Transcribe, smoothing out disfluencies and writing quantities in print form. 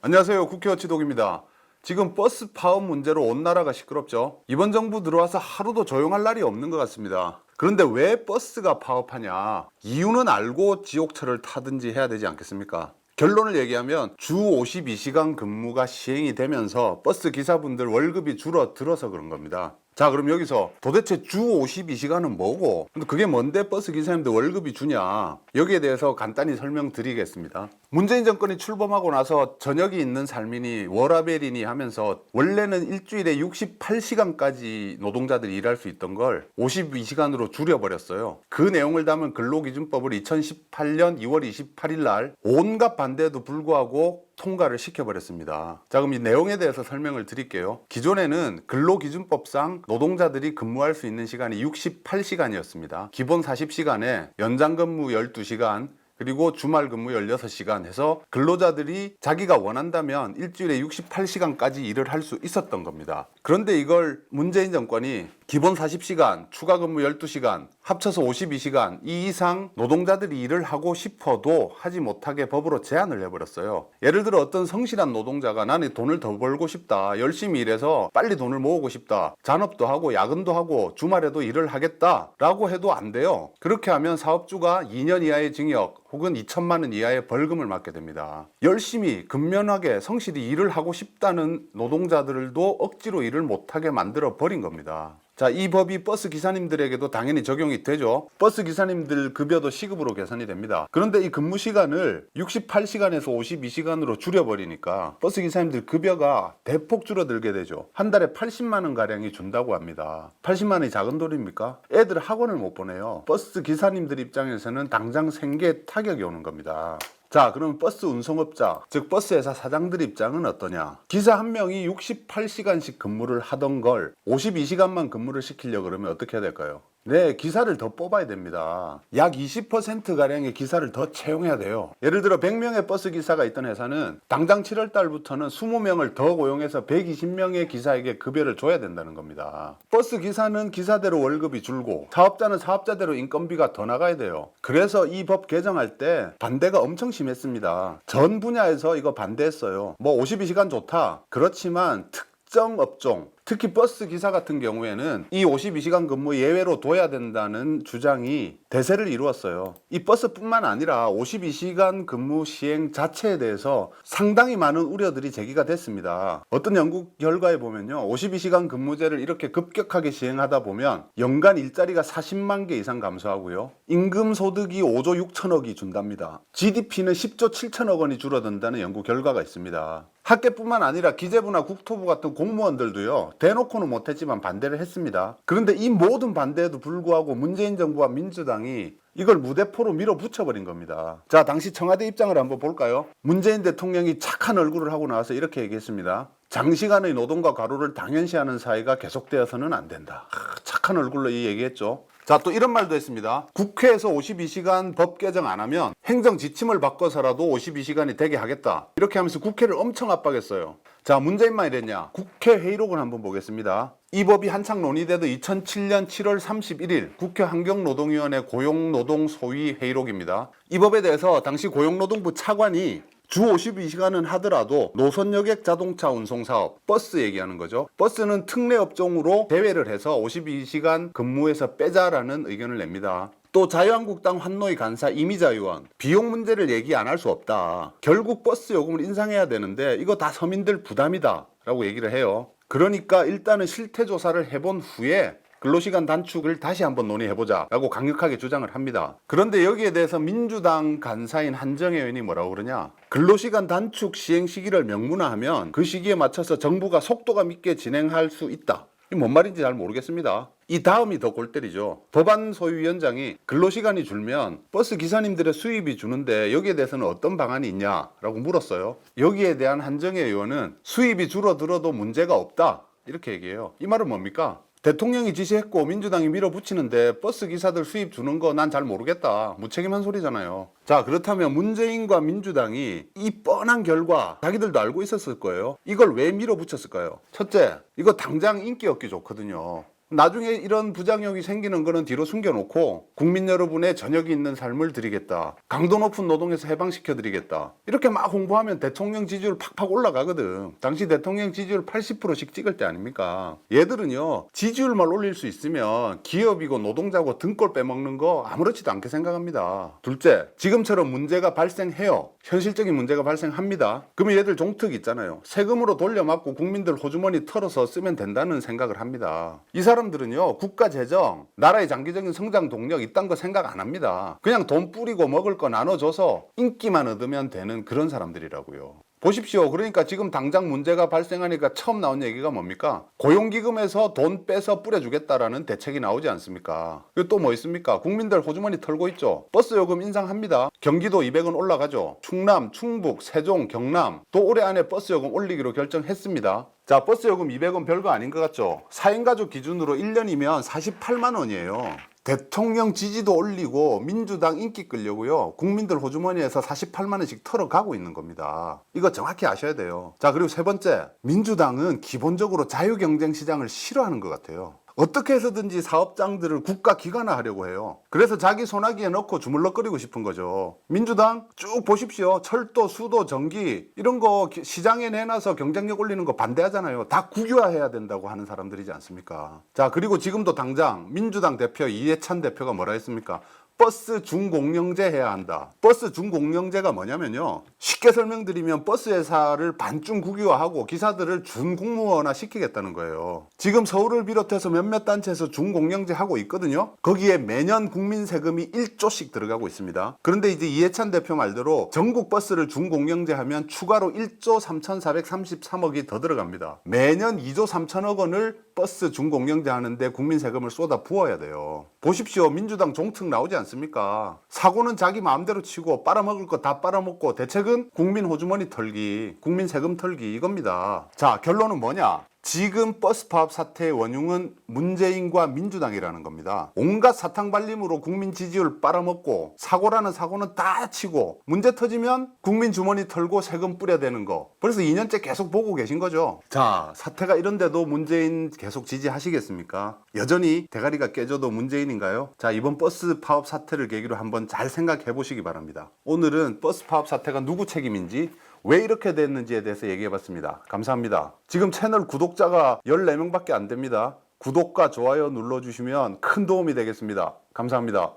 안녕하세요. 국회의원 지독입니다. 지금 버스 파업 문제로 온 나라가 시끄럽죠. 이번 정부 들어와서 하루도 조용할 날이 없는 것 같습니다. 그런데 왜 버스가 파업하냐? 이유는 알고 지옥철을 타든지 해야 되지 않겠습니까? 결론을 얘기하면 주 52시간 근무가 시행이 되면서 버스 기사분들 월급이 줄어들어서 그런 겁니다. 자, 그럼 여기서 도대체 주 52시간은 뭐고, 그게 뭔데 버스 기사님들 월급이 주냐? 여기에 대해서 간단히 설명드리겠습니다. 문재인 정권이 출범하고 나서 저녁이 있는 삶이니 워라벨이니 하면서 원래는 일주일에 68시간까지 노동자들이 일할 수 있던 걸 52시간으로 줄여버렸어요. 그 내용을 담은 근로기준법을 2018년 2월 28일 날 온갖 반대에도 불구하고 통과를 시켜버렸습니다. 자, 그럼 이 내용에 대해서 설명을 드릴게요. 기존에는 근로기준법상 노동자들이 근무할 수 있는 시간이 68시간이었습니다. 기본 40시간에 연장근무 12시간, 그리고 주말 근무 16시간 해서 근로자들이 자기가 원한다면 일주일에 68시간까지 일을 할 수 있었던 겁니다. 그런데 이걸 문재인 정권이 기본 40시간, 추가 근무 12시간, 합쳐서 52시간 이 이상 노동자들이 일을 하고 싶어도 하지 못하게 법으로 제한을 해버렸어요. 예를 들어 어떤 성실한 노동자가 나는 돈을 더 벌고 싶다, 열심히 일해서 빨리 돈을 모으고 싶다, 잔업도 하고 야근도 하고 주말에도 일을 하겠다 라고 해도 안 돼요. 그렇게 하면 사업주가 2년 이하의 징역 혹은 2천만 원 이하의 벌금을 맞게 됩니다. 열심히 근면하게 성실히 일을 하고 싶다는 노동자들도 억지로 일을 못하게 만들어 버린 겁니다. 자, 이 법이 버스 기사님들에게도 당연히 적용이 되죠. 버스 기사님들 급여도 시급으로 계산이 됩니다. 그런데 이 근무 시간을 68시간에서 52시간으로 줄여버리니까 버스 기사님들 급여가 대폭 줄어들게 되죠. 한 달에 80만 원 가량이 준다고 합니다. 80만 원이 작은 돈입니까? 애들 학원을 못 보내요. 버스 기사님들 입장에서는 당장 생계 타격이 오는 겁니다. 자, 그럼 버스 운송업자, 즉 버스 회사 사장들 입장은 어떠냐? 기사 한 명이 68시간씩 근무를 하던 걸 52시간만 근무를 시키려고 그러면 어떻게 해야 될까요? 네, 기사를 더 뽑아야 됩니다. 약 20%가량의 기사를 더 채용해야 돼요. 예를 들어 100명의 버스 기사가 있던 회사는 당장 7월 달부터는 20명을 더 고용해서 120명의 기사에게 급여를 줘야 된다는 겁니다. 버스 기사는 기사대로 월급이 줄고 사업자는 사업자대로 인건비가 더 나가야 돼요. 그래서 이 법 개정할 때 반대가 엄청 심했습니다. 전 분야에서 이거 반대했어요. 52시간 좋다. 그렇지만 특정 업종, 특히 버스 기사 같은 경우에는 이 52시간 근무 예외로 둬야 된다는 주장이 대세를 이루었어요. 이 버스뿐만 아니라 52시간 근무 시행 자체에 대해서 상당히 많은 우려들이 제기가 됐습니다. 어떤 연구 결과에 보면요, 52시간 근무제를 이렇게 급격하게 시행하다 보면 연간 일자리가 40만 개 이상 감소하고요, 임금 소득이 5조 6천억이 준답니다. GDP는 10조 7천억 원이 줄어든다는 연구 결과가 있습니다. 학계뿐만 아니라 기재부나 국토부 같은 공무원들도요, 대놓고는 못했지만 반대를 했습니다. 그런데 이 모든 반대에도 불구하고 문재인 정부와 민주당이 이걸 무대포로 밀어붙여버린 겁니다. 자, 당시 청와대 입장을 한번 볼까요? 문재인 대통령이 착한 얼굴을 하고 나와서 이렇게 얘기했습니다. 장시간의 노동과 과로를 당연시하는 사회가 계속되어서는 안 된다. 착한 얼굴로 이 얘기했죠. 자, 또 이런 말도 했습니다. 국회에서 52시간 법 개정 안 하면 행정 지침을 바꿔서라도 52시간이 되게 하겠다. 이렇게 하면서 국회를 엄청 압박했어요. 자, 문재인만 이랬냐? 국회 회의록을 한번 보겠습니다. 이 법이 한창 논의되던 2007년 7월 31일 국회 환경노동위원회 고용노동소위 회의록입니다. 이 법에 대해서 당시 고용노동부 차관이 주 52시간은 하더라도 노선 여객 자동차 운송 사업, 버스 얘기하는 거죠. 버스는 특례 업종으로 제외를 해서 52시간 근무에서 빼자라는 의견을 냅니다. 또 자유한국당 환노위 간사 이미자 의원, 비용 문제를 얘기 안 할 수 없다. 결국 버스 요금을 인상해야 되는데 이거 다 서민들 부담이다 라고 얘기를 해요. 그러니까 일단은 실태조사를 해본 후에 근로시간 단축을 다시 한번 논의해보자 라고 강력하게 주장을 합니다. 그런데 여기에 대해서 민주당 간사인 한정혜 의원이 뭐라고 그러냐? 근로시간 단축 시행 시기를 명문화하면 그 시기에 맞춰서 정부가 속도감 있게 진행할 수 있다. 이게 뭔 말인지 잘 모르겠습니다. 이 다음이 더 골 때리죠. 법안 소위원장이 근로시간이 줄면 버스 기사님들의 수입이 주는데 여기에 대해서는 어떤 방안이 있냐라고 물었어요. 여기에 대한 한정혜 의원은 수입이 줄어들어도 문제가 없다 이렇게 얘기해요. 이 말은 뭡니까? 대통령이 지시했고 민주당이 밀어붙이는데 버스 기사들 수입 주는 거 난 잘 모르겠다. 무책임한 소리잖아요. 자, 그렇다면 문재인과 민주당이 이 뻔한 결과 자기들도 알고 있었을 거예요. 이걸 왜 밀어붙였을까요? 첫째, 이거 당장 인기 얻기 좋거든요. 나중에 이런 부작용이 생기는 거는 뒤로 숨겨놓고 국민 여러분의 저녁이 있는 삶을 드리겠다. 강도 높은 노동에서 해방시켜 드리겠다. 이렇게 막 홍보하면 대통령 지지율 팍팍 올라가거든. 당시 대통령 지지율 80%씩 찍을 때 아닙니까? 얘들은요, 지지율만 올릴 수 있으면 기업이고 노동자고 등골 빼먹는 거 아무렇지도 않게 생각합니다. 둘째, 지금처럼 문제가 발생해요. 현실적인 문제가 발생합니다. 그러면 얘들 종특 있잖아요. 세금으로 돌려막고 국민들 호주머니 털어서 쓰면 된다는 생각을 합니다. 이 사람들은요, 국가 재정, 나라의 장기적인 성장 동력 이딴 거 생각 안 합니다. 그냥 돈 뿌리고 먹을 거 나눠줘서 인기만 얻으면 되는 그런 사람들이라고요. 보십시오. 그러니까 지금 당장 문제가 발생하니까 처음 나온 얘기가 뭡니까? 고용기금에서 돈 빼서 뿌려주겠다라는 대책이 나오지 않습니까? 그리고 또 뭐 있습니까? 국민들 호주머니 털고 있죠. 버스 요금 인상합니다. 경기도 200원 올라가죠. 충남, 충북, 세종, 경남 또 올해 안에 버스 요금 올리기로 결정했습니다. 자, 버스 요금 200원 별거 아닌 것 같죠? 4인 가족 기준으로 1년이면 48만 원이에요. 대통령 지지도 올리고 민주당 인기 끌려고요. 국민들 호주머니에서 48만 원씩 털어가고 있는 겁니다. 이거 정확히 아셔야 돼요. 자, 그리고 세 번째, 민주당은 기본적으로 자유경쟁시장을 싫어하는 것 같아요. 어떻게 해서든지 사업장들을 국가 기관화하려고 해요. 그래서 자기 손아귀에 넣고 주물럭거리고 싶은 거죠. 민주당 쭉 보십시오. 철도, 수도, 전기 이런 거 시장에 내놔서 경쟁력 올리는 거 반대하잖아요. 다 국유화해야 된다고 하는 사람들이지 않습니까? 자, 그리고 지금도 당장 민주당 대표 이해찬 대표가 뭐라 했습니까? 버스 준공영제 해야 한다. 버스 준공영제가 뭐냐면요, 쉽게 설명드리면 버스 회사를 반쯤 국유화하고 기사들을 준공무원화 시키겠다는 거예요. 지금 서울을 비롯해서 몇몇 단체에서 준공영제 하고 있거든요. 거기에 매년 국민 세금이 1조씩 들어가고 있습니다. 그런데 이제 이해찬 대표 말대로 전국 버스를 준공영제 하면 추가로 1조 3,433억이 더 들어갑니다. 매년 2조 3천억 원을 버스 준공영제 하는데 국민 세금을 쏟아 부어야 돼요. 보십시오. 민주당 종특 나오지 않습니까? 사고는 자기 마음대로 치고 빨아먹을 거 다 빨아먹고, 대책은 국민 호주머니 털기, 국민 세금 털기 이겁니다. 자, 결론은 뭐냐? 지금 버스 파업 사태의 원흉은 문재인과 민주당이라는 겁니다. 온갖 사탕 발림으로 국민 지지율 빨아먹고, 사고라는 사고는 다 치고, 문제 터지면 국민 주머니 털고 세금 뿌려대는 거. 벌써 2년째 계속 보고 계신 거죠. 자, 사태가 이런데도 문재인 계속 지지하시겠습니까? 여전히 대가리가 깨져도 문재인인가요? 자, 이번 버스 파업 사태를 계기로 한번 잘 생각해 보시기 바랍니다. 오늘은 버스 파업 사태가 누구 책임인지, 왜 이렇게 됐는지에 대해서 얘기해봤습니다. 감사합니다. 지금 채널 구독자가 14명밖에 안 됩니다. 구독과 좋아요 눌러주시면 큰 도움이 되겠습니다. 감사합니다.